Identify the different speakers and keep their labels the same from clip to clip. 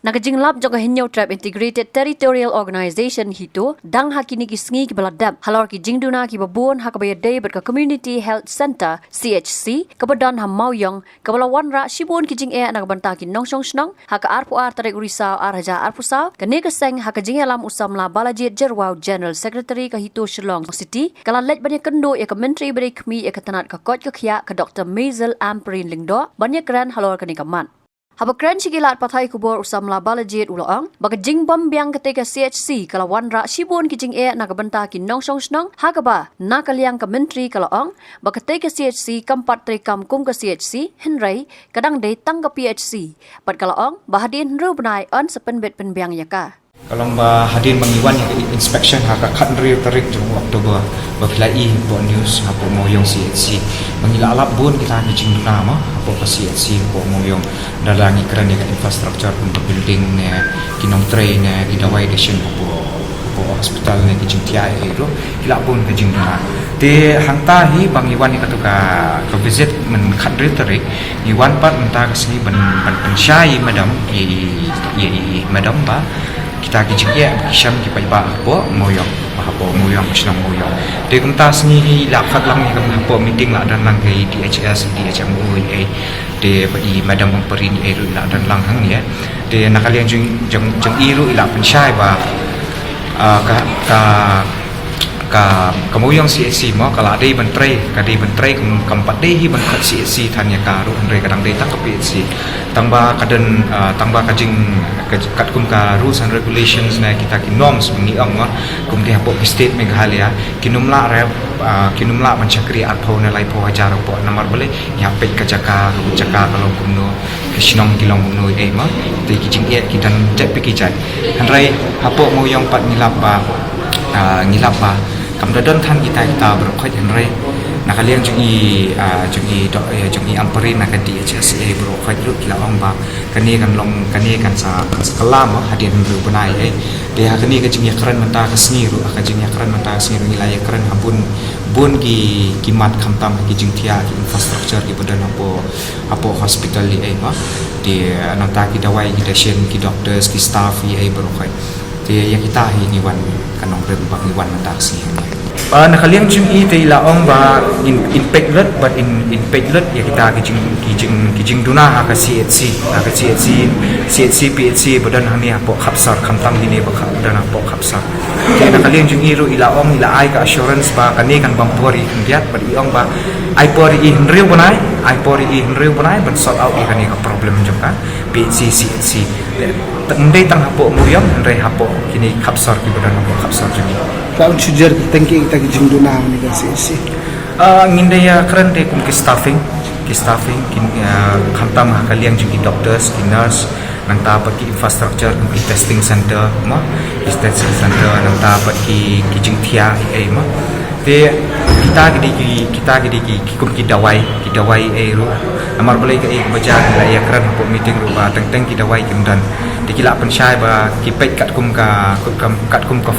Speaker 1: Nakajing lab jong Hinyo Tribe Integrated Territorial Organization hito dang hakini kisngi ki baladab halor ki jingduna ki babon hakabaya day ber ka Community Health Center CHC kabadan hamawyong kabalawan ra shibon ki jing nakabanta ki nongsong snong haka arpu ar tarik urisa arhaja arpusau kane kaseng hakajing alam usamla balajit jerwau General Secretary ka hito Shillong City kala lej banyak kendo ya ka menteri break mi ya katanat ka kot ka khia ka Dr. Maisel Amperin Lingdo banyak kran halor ka nikaman Habakran sigilat patay kubor usamla balajit uloang baga jingbam biang ketika CHC kalawan ra shibon kijing nakabanta ki nongsong snong hagaba nakaliang ka menteri kalaong baga ketika CHC kampat trikam kum ka CHC henry kadang day tang ka PHC pat kalaong bahadin rubnai on sepenbet penbiang yaka
Speaker 2: kalau hadin mengiwan yang inspection haka country tarik jong Oktober berpilai buat news apa moyong CHC mengilalap bun kita kijing nama apa ke CHC apa moyong dalangi keren dengan infrastruktur untuk building ne kinong train ne gidawai desen apa hospital ne kijing tiai itu hilap bun kijing nama te hangta hi bang iwan ni ke visit men country tarik iwan pat entah kesini ben syai madam madam ba kita kijing kisam ki pai ba bo moyong senang moyong de kumta sni la khat lang ni kam meeting la dan lang ke DHS DHMO de pai madam Amperin ru la dan lang hang ya de nakalian jeng iru ila pensyai ba kemoyong CHC mo kala dei bentrai kampat dei hi ban CHC tanya karu andre kadang dei tak PHC tamba kaden tamba kajing katkum ka rules and regulations na kita ki norms mengiang mo kum dia po state Meghalaya kinumla mencakri atau nilai po hajar po namar boleh ya pek kajaka kalau kumno kisnong kilong no mo te kijing kidan jat pikijai andre hapo moyong pat ngilap ba kamdadon than kita berkhot henry nakaliang jungi Amperin nak DHS berkhot lu kila ong ba kani kan sa kelam hadian ru benai dia kani ka jungi keren menta kesniru ka jungi keren menta kesniru nilai keren bun ki kimat kamtam ki jingtia ki infrastruktur ki badan apo hospital li ma di nanta ki dawai ki desen ki doctors ki staff ai berkhot dia yang kita ini wan kanong rembang iwan mentaksi nakaliang jumi te laong ba in peglet but in peglet ya kita kijing duna ka CHC PHC badan hani apo khapsar kamtam dine ba dan apo khapsar ya nakaliang jumi ru ilaong ila ai ka assurance ba kani kan bampori indiat ba iong ba ai pori inriu banai ban sort out kani ka problem jongka PHC CHC ndai tang hapo muyong ndai hapo kini khapsar ki badan hapo khapsar jini
Speaker 3: kaun sujar tangki kita kijing duna ni kan CHC
Speaker 2: ngindai ya keren de kum ki staffing kin khantam kaliang jini doctors ki nurse nang ta ki infrastructure ki testing center nang ta ki kijing thia ai ma te kita gidi ki kum ki dawai ru amar boleh ke baca la ya kran po meeting ru ba teng ki dawai kim dan dikila pensyai ba ki pek kat kum ka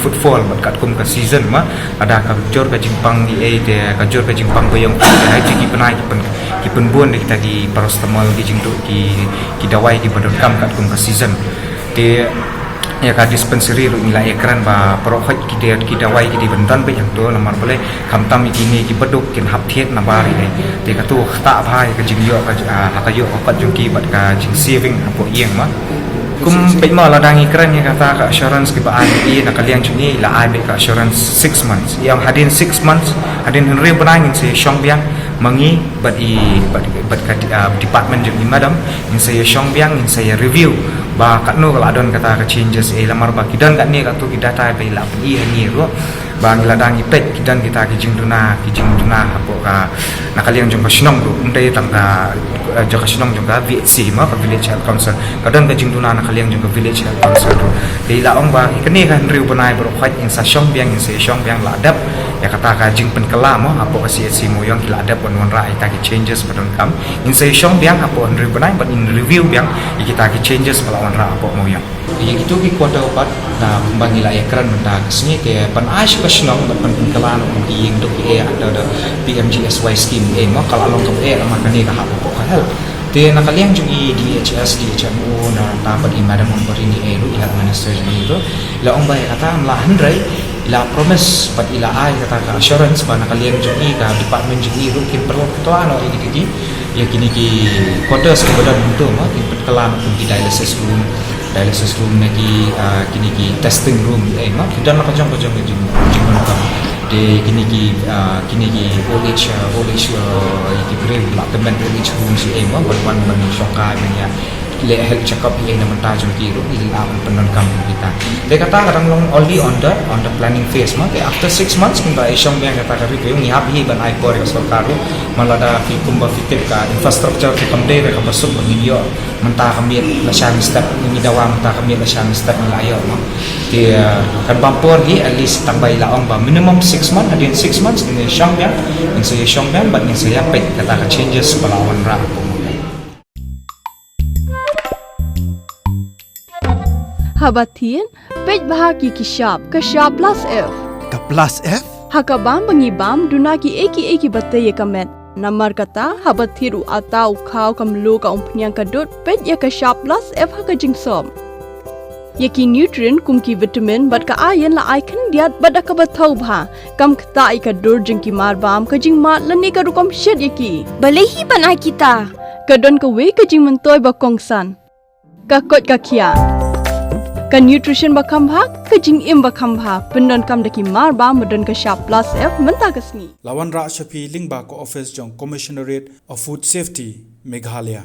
Speaker 2: footfall kat kum ka season ma ada ka jor ka jimpang di ka jor ka jimpang bayang ai ki penai ki penbun kita di paracetamol ki jingdu ki dawai ki badon kam kat kum ka season te ya ka dispensary ru nilai ekran ba prokhot ki dawai ki di bentan be yang do lamar boleh kamtam ikini ki beduk kin hap thiet na bari ne te ka tu ta bhai ka jingyo ka yo ka jungki bat ka jing saving apo yeng ma kum pe ma la dang ikran ya kata ka assurance ki ba ai na kaliang chuni la ai be ka assurance 6 months yang hadin 6 months hadin henry benang se shongbiang mangi bat ka department jung madam in saya shongbiang in saya review ba katno kala don kata ka changes lamar ba kidan kat ni ka tu data pe la pi ni ro ba ngiladang ipek kidan kita kijing duna apo ka nakaliang jong ka sinong ro undai tang ka jaka sinong jong ka VHC ma ka village health council kadang ka jing duna nakaliang jong ka village health council ro dei la ong ba kini kan riu banai bro khaj in sa shong biang la adap ya kata ka jing pen kala mo apo ka CHC mo yang kila adap wan ra ita ki changes badon kam in sa shong biang apo riu banai but in review biang kita ki changes palawan ra apo mo yang yang itu ki kuota opat na kembang ila ekran menta kesini ke pan aish ka sinong but pan kala no ki yang dok ada PMGSY scheme mo kala long ka ma kani ka apo ka help te nakaliang jung DHS, DHMO na dapat imadam memberi ni elu ihat minister itu. Ila ong bay kata mla handrai ila promise pat ila ai kata ka assurance pa nakalian jungi ka department jungi ru kin perlu ketua no ini ya kini ki quarters kepada bentuk mah kin perkelan pun di dialysis room lagi kini ki testing room mah dan apa jong de kini ki old age ki grave development old age room si mah berwan shokai mania le health check up yang naman tayo ki ru ila penon kam kita de kata kadang long only on the planning phase mah after 6 months kin ba isyong biang kata ka review ni habi ban ai por ka sarkaru malada fi kumba fikir ka infrastructure ki kamde ka basuk bangilyo menta kami la syang step ni dawa menta kami la syang step ni ayo mah di kan bampor gi at least tambah ila ong ba minimum 6 months adin 6 months ni syong biang ni saya syong biang ba ni saya pek kata ka changes pelawan ra
Speaker 4: Habatin, pej bahagi ki sharp plus F.
Speaker 5: Ka plus F?
Speaker 4: Hakabam bangibam dunaki eki batay kamet. Namar kata habatiru atau kau kamlu ka umpnyang kadut pej ya ka sharp plus F haka jingsom. Yaki nutrient kum ki vitamin bat ka iron la icon diat bat ka batau bha. Kam kata ai ka dur jing ki marbam ka jing mat lani ka rukom shed yaki.
Speaker 6: Balehi banai kita.
Speaker 4: Kadon ka we ka jing mentoy ba kongsan. Ka kot ka kia. Ka nutrition bakam bha ka jing im bakam bha pendon kam daki mar ba modon ka sharp plus F menta kasni
Speaker 5: Lawan Ra Shafi Lingba ko office jong Commissionerate of Food Safety Meghalaya